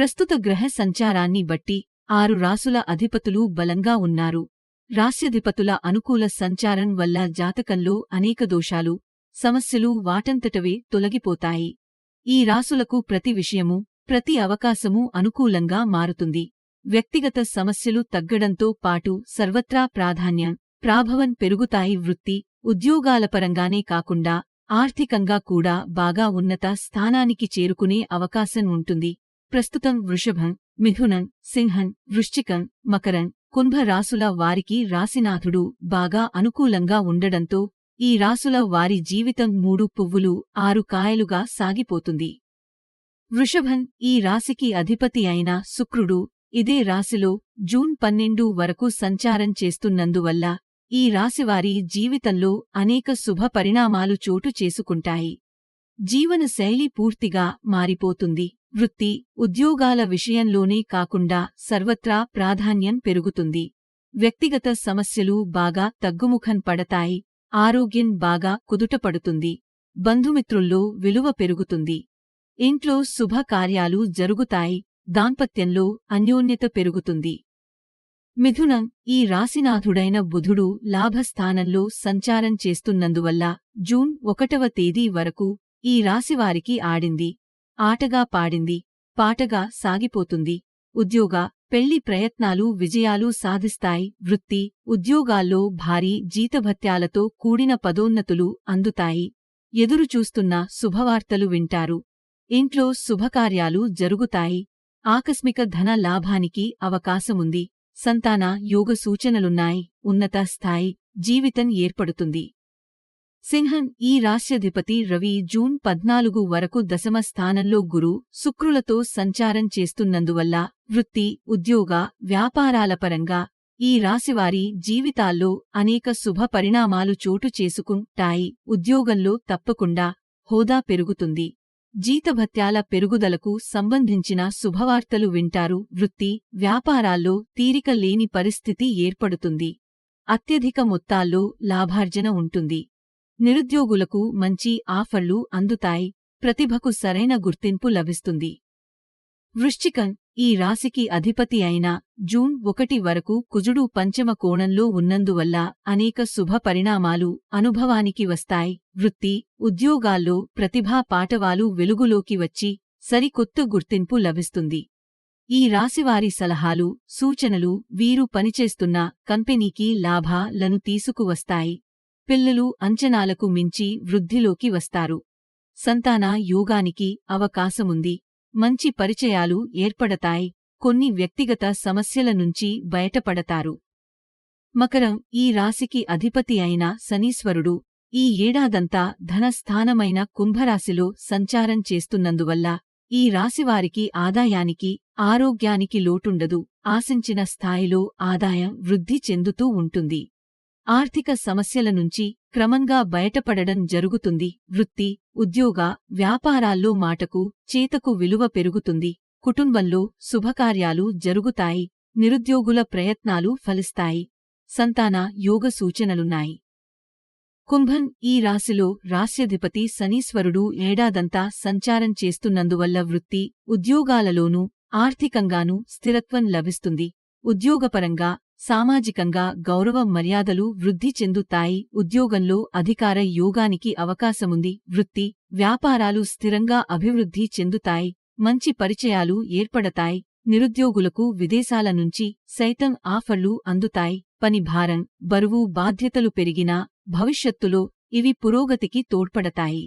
ప్రస్తుత గ్రహ సంచారాన్ని బట్టి 6 రాసుల అధిపతులు బలంగా ఉన్నారు. రాశ్యధిపతుల అనుకూల సంచారం వల్ల జాతకంలో అనేక దోషాలు, సమస్యలు వాటంతటవే తొలగిపోతాయి. ఈ రాసులకు ప్రతి విషయమూ, ప్రతి అవకాశమూ అనుకూలంగా మారుతుంది. వ్యక్తిగత సమస్యలు తగ్గడంతో పాటు సర్వత్రా ప్రాభవం పెరుగుతాయి. వృత్తి, ఉద్యోగాల పరంగానే కాకుండా ఆర్థికంగా కూడా బాగా ఉన్నత స్థానానికి చేరుకునే అవకాశం ఉంటుంది. ప్రస్తుతం వృషభం, మిథునం, సింహం, వృశ్చికం, మకరం, కుంభ రాసుల వారికి రాశినాథుడు బాగా అనుకూలంగా ఉండడంతో ఈ రాసుల వారి జీవితం 3 పువ్వులు 6 కాయలుగా సాగిపోతుంది. వృషభం ఈ రాశికి అధిపతి అయిన శుక్రుడు ఇదే రాశిలో జూన్ 12 వరకు సంచారం చేస్తున్నందువల్ల ఈ రాశివారి జీవితంలో అనేక శుభ పరిణామాలు చోటు చేసుకుంటాయి. జీవన శైలి పూర్తిగా మారిపోతుంది. వృత్తి, ఉద్యోగాల విషయంలోనే కాకుండా సర్వత్రా ప్రాధాన్యం పెరుగుతుంది. వ్యక్తిగత సమస్యలు బాగా తగ్గుముఖం పడతాయి. ఆరోగ్యం బాగా కుదుటపడుతుంది. బంధుమిత్రుల్లో విలువ పెరుగుతుంది. ఇంట్లో శుభకార్యాలు జరుగుతాయి. దాంపత్యంలో అన్యోన్యత పెరుగుతుంది. మిథునం ఈ రాశినాథుడైన బుధుడు లాభస్థానంలో సంచారం చేస్తున్నందువల్ల జూన్ 1వ తేదీ వరకు ఈ రాశివారికి ఆడింది ఆటగా పాడింది పాటగా సాగిపోతుంది. ఉద్యోగ, పెళ్లి ప్రయత్నాలు విజయాలు సాధిస్తాయి. వృత్తి, ఉద్యోగాల్లో భారీ జీతభత్యాలతో కూడిన పదోన్నతులు అందుతాయి. ఎదురుచూస్తున్న శుభవార్తలు వింటారు. ఇంట్లో శుభకార్యాలు జరుగుతాయి. ఆకస్మిక ధన లాభానికి అవకాశముంది. సంతాన యోగ సూచనలున్నాయి. ఉన్నత స్థాయి జీవితం ఏర్పడుతుంది. సింహం ఈ రాశ్యాధిపతి రవి జూన్ 14 వరకు దశమ స్థానంలో గురు, శుక్రులతో సంచారం చేస్తున్నందువల్ల వృత్తి, ఉద్యోగ, వ్యాపారాల పరంగా ఈ రాశివారి జీవితాల్లో అనేక శుభ పరిణామాలు చోటు చేసుకుంటాయి. ఉద్యోగంలో తప్పకుండా హోదా పెరుగుతుంది. జీతభత్యాల పెరుగుదలకు సంబంధించిన శుభవార్తలు వింటారు. వృత్తి, వ్యాపారాల్లో తీరిక లేని పరిస్థితి ఏర్పడుతుంది. అత్యధిక మొత్తాల్లో లాభార్జన ఉంటుంది. నిరుద్యోగులకు మంచి ఆఫర్లు అందుతాయి. ప్రతిభకు సరైన గుర్తింపు లభిస్తుంది. వృశ్చికం ఈ రాశికి అధిపతి అయిన జూన్ 1 వరకు కుజుడు పంచమ కోణంలో ఉన్నందువల్ల అనేక శుభ పరిణామాలు అనుభవానికి వస్తాయి. వృత్తి, ఉద్యోగాల్లో ప్రతిభా పాటవాలు వెలుగులోకి వచ్చి సరికొత్త గుర్తింపు లభిస్తుంది. ఈ రాశివారి సలహాలు, సూచనలు వీరు పనిచేస్తున్న కంపెనీకి లాభాలను తీసుకువస్తాయి. పిల్లలు అంచనాలకు మించి వృద్ధిలోకి వస్తారు. సంతాన యోగానికి అవకాశముంది. మంచి పరిచయాలు ఏర్పడతాయి. కొన్ని వ్యక్తిగత సమస్యల నుంచి బయటపడతారు. మకరం ఈ రాశికి అధిపతి అయిన శనీశ్వరుడు ఈ ఏడాదంతా ధనస్థానమైన కుంభరాశిలో సంచారం చేస్తున్నందువల్ల ఈ రాశివారికి ఆదాయానికి, ఆరోగ్యానికి లోటుండదు. ఆశించిన స్థాయిలో ఆదాయం వృద్ధి చెందుతూ ఉంటుంది. ఆర్థిక సమస్యల నుంచి క్రమంగా బయటపడడం జరుగుతుంది. వృత్తి, ఉద్యోగ, వ్యాపారాల్లో మాటకు, చేతకు విలువ పెరుగుతుంది. కుటుంబంలో శుభకార్యాలు జరుగుతాయి. నిరుద్యోగుల ప్రయత్నాలు ఫలిస్తాయి. సంతాన యోగ సూచనలున్నాయి. కుంభం ఈ రాశిలో రాశ్యాధిపతి శనీశ్వరుడు ఏడాదంతా సంచారం చేస్తున్నందువల్ల వృత్తి, ఉద్యోగాలలోనూ ఆర్థికంగానూ స్థిరత్వం లభిస్తుంది. ఉద్యోగపరంగా, సామాజికంగా గౌరవ మర్యాదలు వృద్ధి చెందుతాయి. ఉద్యోగంలో అధికార యోగానికి అవకాశముంది. వృత్తి, వ్యాపారాలు స్థిరంగా అభివృద్ధి చెందుతాయి. మంచి పరిచయాలు ఏర్పడతాయి. నిరుద్యోగులకు విదేశాల నుంచి సైతం ఆఫర్లు అందుతాయి. పని భారం, బరువు బాధ్యతలు పెరిగినా భవిష్యత్తులో ఇవి పురోగతికి తోడ్పడతాయి.